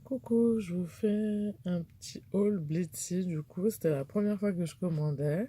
Coucou, je vous fais un petit haul Blitzy. Du coup, c'était la première fois que je commandais.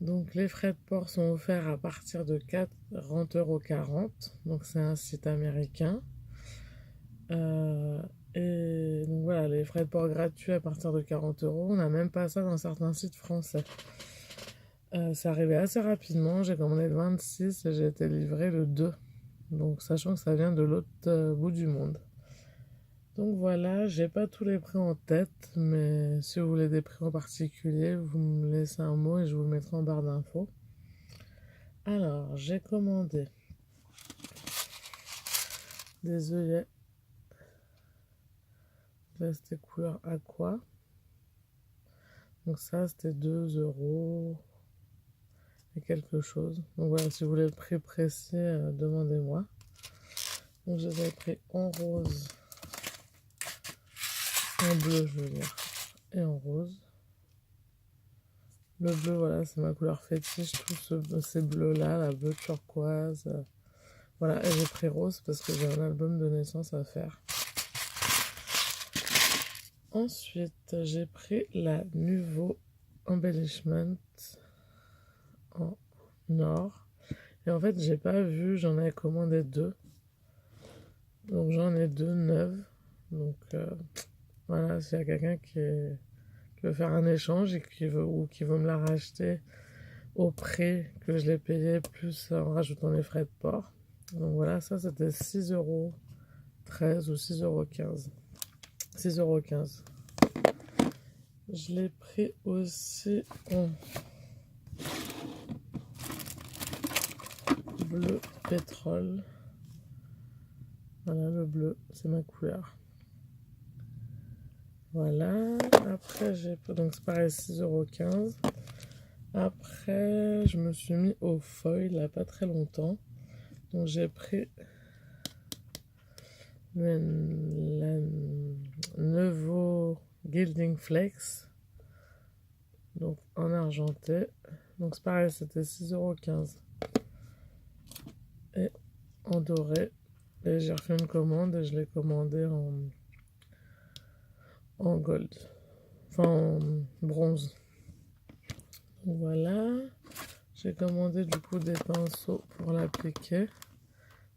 Donc, les frais de port sont offerts à partir de 40,40 €. Donc, c'est un site américain. Euh, et donc, voilà, les frais de port gratuits à partir de 40 €. On n'a même pas ça dans certains sites français. C'est arrivé assez rapidement. J'ai commandé le 26 et j'ai été livré le 2. Donc, sachant que ça vient de l'autre bout du monde. Donc voilà, j'ai pas tous les prix en tête, mais si vous voulez des prix en particulier, vous me laissez un mot et je vous le mettrai en barre d'infos. Alors, j'ai commandé des œillets. Là, c'était couleur aqua. Donc ça, c'était 2 € et quelque chose. Donc voilà, si vous voulez le prix précis, demandez-moi. Donc je les ai pris en rose, en bleu, je veux dire, et en rose. Le bleu, voilà, c'est ma couleur fétiche, ces bleus-là, la bleu turquoise. Voilà, et j'ai pris rose parce que j'ai un album de naissance à faire. Ensuite, j'ai pris la Nuvo Embellishment en or. Et en fait, j'ai pas vu, j'en avais commandé 2. Donc j'en ai 2 neuves. Donc voilà, s'il y a quelqu'un qui veut faire un échange et qui veut me la racheter au prix que je l'ai payé, plus en rajoutant les frais de port. Donc voilà, ça c'était 6,13 € ou 6,15 €. 6,15 €. Je l'ai pris aussi en bleu pétrole. Voilà, le bleu, c'est ma couleur. Voilà, après donc c'est pareil, 6,15 €. Après, je me suis mis au foil, là, pas très longtemps. Donc j'ai pris la Nuvo Gilding Flex. Donc en argenté. Donc c'est pareil, c'était 6,15 €. Et en doré. Et j'ai refait une commande et je l'ai commandé en gold. Enfin en bronze. Donc voilà. J'ai commandé du coup des pinceaux pour l'appliquer.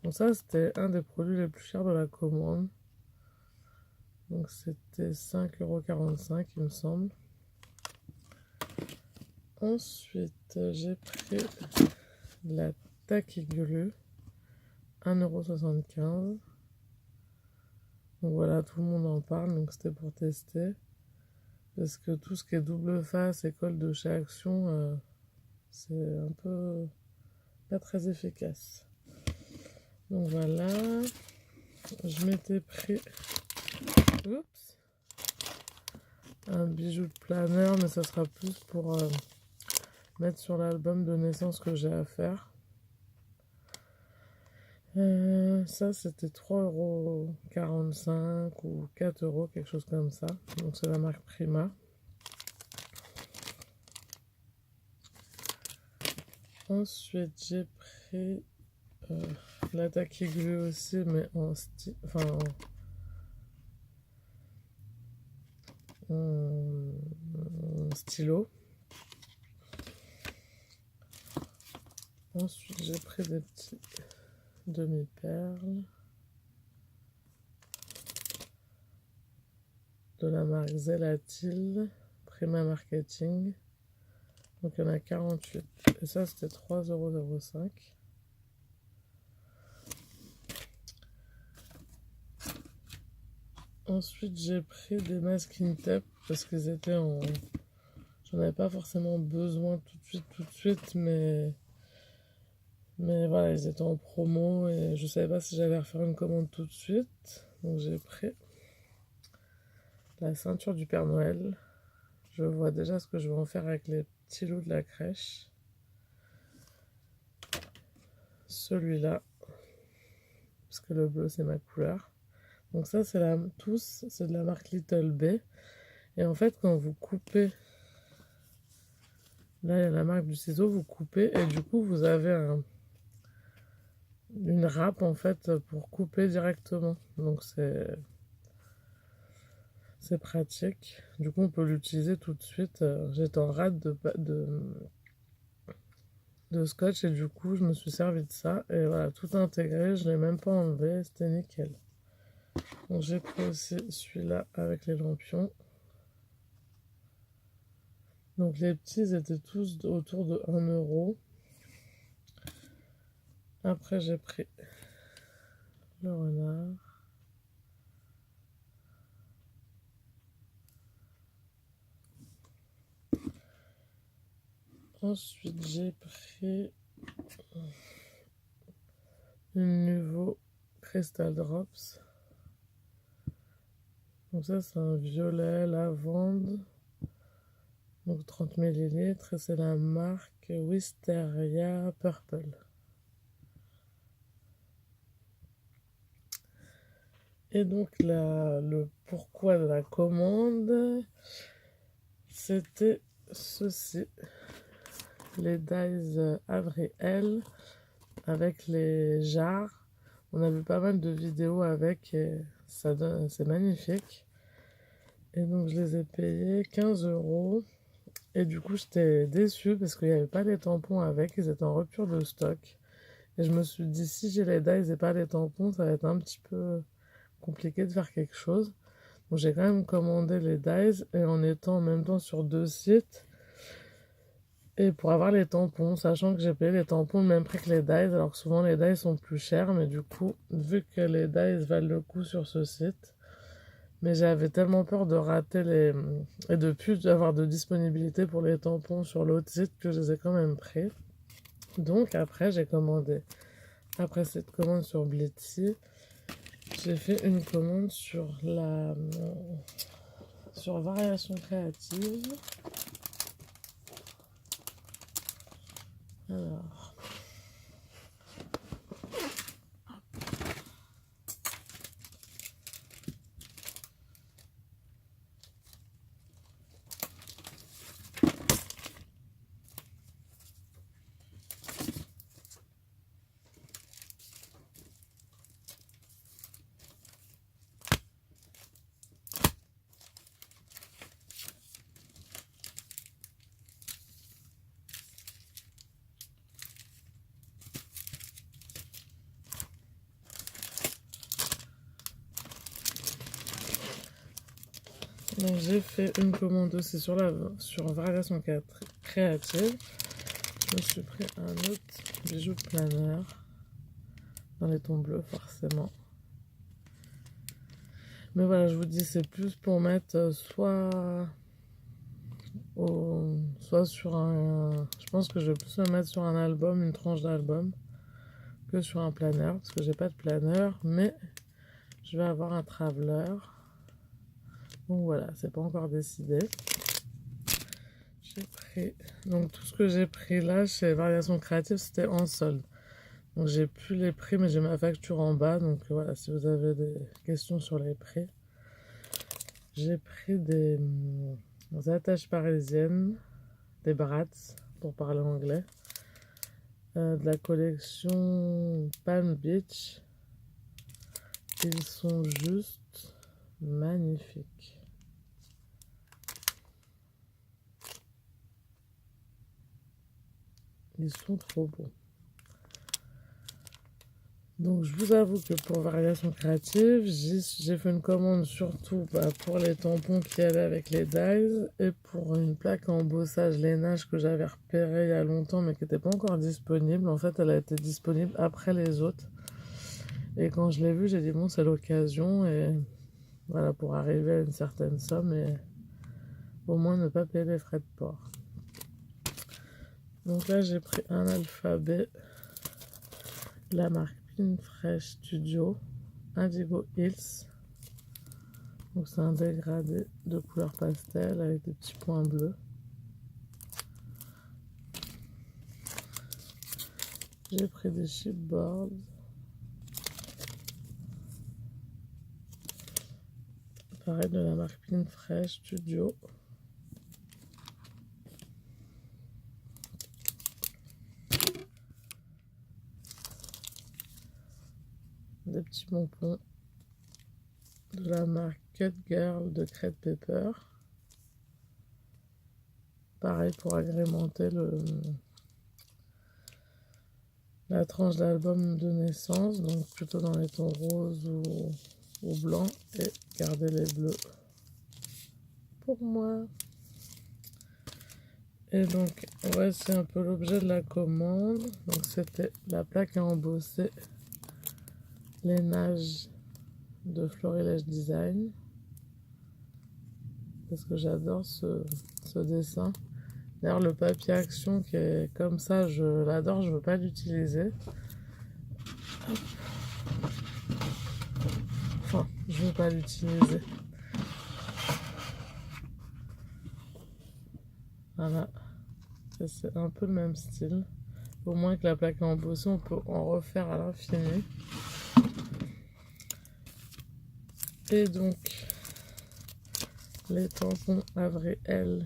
Donc ça c'était un des produits les plus chers de la commande. Donc c'était 5,45 € il me semble. Ensuite j'ai pris la Tacky Glue, 1,75 €. Donc voilà, tout le monde en parle, donc c'était pour tester. Parce que tout ce qui est double face et colle de chez Action, c'est un peu pas très efficace. Donc voilà, je m'étais pris un bijou de planeur, mais ça sera plus pour mettre sur l'album de naissance que j'ai à faire. Ça c'était 3,45 € ou 4 € quelque chose comme ça. Donc c'est la marque Prima. Ensuite j'ai pris la Tacky Glue aussi, mais en stylo. Ensuite j'ai pris des petits demi-perles de la marque Zelatil, Prima Marketing. Donc il y en a 48. Et ça c'était 3,05 €. Ensuite j'ai pris des masking tape parce qu'ils étaient en... J'en avais pas forcément besoin tout de suite, mais voilà, ils étaient en promo et je savais pas si j'allais refaire une commande tout de suite. Donc j'ai pris la ceinture du Père Noël. Je vois déjà ce que je vais en faire avec les petits loups de la crèche. Celui-là, parce que le bleu c'est ma couleur. Donc ça c'est c'est de la marque Little B. Et en fait quand vous coupez, là il y a la marque du ciseau, vous coupez et du coup vous avez une râpe en fait pour couper directement. Donc C'est pratique. Du coup, on peut l'utiliser tout de suite. J'étais en rate de scotch et du coup, je me suis servi de ça. Et voilà, tout intégré, je ne l'ai même pas enlevé. C'était nickel. Donc, j'ai pris aussi celui-là avec les lampions. Donc, les petits étaient tous autour de 1 €. Après, j'ai pris le renard. Ensuite, j'ai pris une nouveau Crystal Drops. Donc ça, c'est un violet lavande. Donc 30 millilitres. Et c'est la marque Wisteria Purple. Et donc le pourquoi de la commande, c'était ceci. Les dies Avriel avec les jarres. On a vu pas mal de vidéos avec et c'est magnifique. Et donc je les ai payés 15 €. Et du coup j'étais déçue parce qu'il n'y avait pas les tampons avec, ils étaient en rupture de stock. Et je me suis dit si j'ai les dies et pas les tampons, ça va être un petit peu compliqué de faire quelque chose. Donc j'ai quand même commandé les dies et en étant en même temps sur 2 sites. Et pour avoir les tampons, sachant que j'ai payé les tampons le même prix que les dies, alors que souvent les dies sont plus chers, mais du coup, vu que les dies valent le coup sur ce site, mais j'avais tellement peur de rater et de plus avoir de disponibilité pour les tampons sur l'autre site que je les ai quand même pris. Donc après, j'ai commandé. Après cette commande sur Blitsy, j'ai fait une commande sur Variation Créative. Alors, donc j'ai fait une commande aussi sur Variation Créative. Je me suis pris un autre bijou de planeur dans les tons bleus forcément. Mais voilà, je vous dis, c'est plus pour mettre soit sur un... Je pense que je vais plus le mettre sur un album, une tranche d'album, que sur un planeur, parce que j'ai pas de planeur, mais je vais avoir un traveler. Donc voilà, c'est pas encore décidé. J'ai pris... Donc tout ce que j'ai pris là chez Variation Créative, c'était en solde. Donc j'ai plus les prix, mais j'ai ma facture en bas. Donc voilà, si vous avez des questions sur les prix. J'ai pris des attaches parisiennes, des brats pour parler anglais, de la collection Palm Beach. Ils sont juste magnifiques. Ils sont trop beaux. Donc je vous avoue que pour Variation Créative, j'ai fait une commande surtout pour les tampons qui allaient avec les dies et pour une plaque à embossage lainage que j'avais repérée il y a longtemps mais qui n'était pas encore disponible. En fait, elle a été disponible après les autres. Et quand je l'ai vue, j'ai dit bon, c'est l'occasion et voilà, pour arriver à une certaine somme et au moins ne pas payer les frais de port. Donc là, j'ai pris un alphabet, la marque Fresh Studio Indigo Hills. Donc c'est un dégradé de couleur pastel avec des petits points bleus. J'ai pris des chipboards. Pareil de la marque Fresh Studio. Des petits bonbons. de la marque Cut Girl de Crate Paper. Pareil pour agrémenter la tranche d'album de naissance, donc plutôt dans les tons roses ou blancs, et garder les bleus pour moi. Et donc voici un peu l'objet de la commande. Donc c'était la plaque à embosser les nages de Florilège Design, parce que j'adore ce dessin. D'ailleurs le papier action qui est comme ça, je l'adore, je veux pas l'utiliser. Enfin, je veux pas l'utiliser. Voilà, c'est un peu le même style. Au moins que la plaque à embosser, on peut en refaire à l'infini. Et donc, les tampons Avril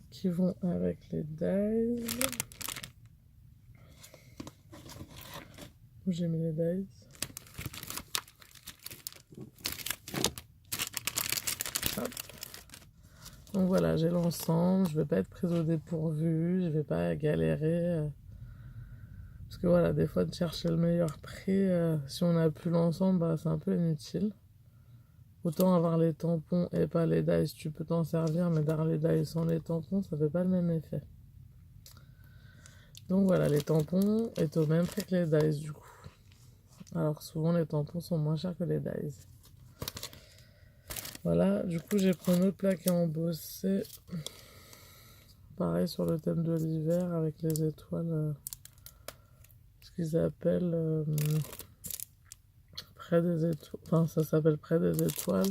qui vont avec les dies. Où j'ai mis les dies? Hop. Donc voilà, j'ai l'ensemble, je vais pas être prise au dépourvu, je vais pas galérer. Parce que voilà, des fois de chercher le meilleur prix, si on n'a plus l'ensemble, bah, c'est un peu inutile. Autant avoir les tampons et pas les dies, tu peux t'en servir, mais d'avoir les dies sans les tampons, ça fait pas le même effet. Donc voilà, les tampons est au même prix que les dies du coup. Alors souvent les tampons sont moins chers que les dies. Voilà, du coup j'ai pris une autre plaque à embosser. Pareil sur le thème de l'hiver avec les étoiles. Ce qu'ils appellent près des étoiles. Enfin ça s'appelle près des étoiles.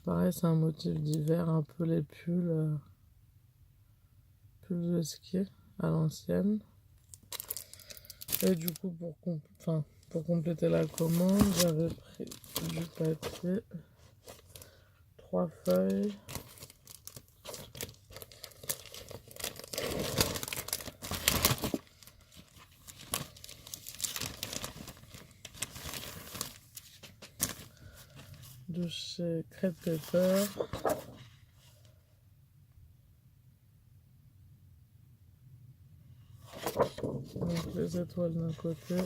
Pareil c'est un motif d'hiver, un peu les pulls. Pulls de ski à l'ancienne. Et du coup pour compléter la commande, j'avais pris du papier. 3 feuilles. De chez Crate Paper. Donc les étoiles d'un côté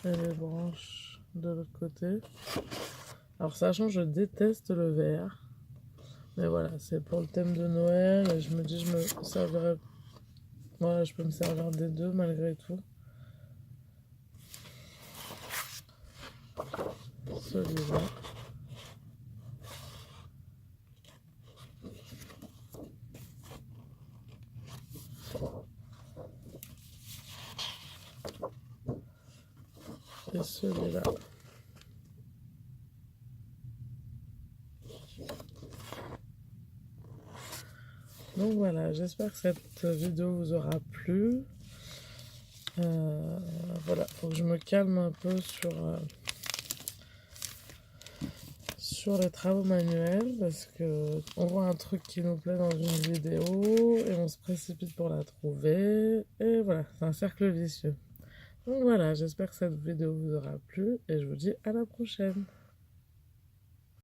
et les branches de l'autre côté. Alors sachant je déteste le vert, mais voilà, c'est pour le thème de Noël et je me dis je me servirai. Voilà, je peux me servir des deux malgré tout. Celui-là. Et celui-là. Donc voilà, j'espère que cette vidéo vous aura plu. Voilà, faut que je me calme un peu sur les travaux manuels parce que on voit un truc qui nous plaît dans une vidéo et on se précipite pour la trouver et voilà, c'est un cercle vicieux. Donc voilà, j'espère que cette vidéo vous aura plu et je vous dis à la prochaine.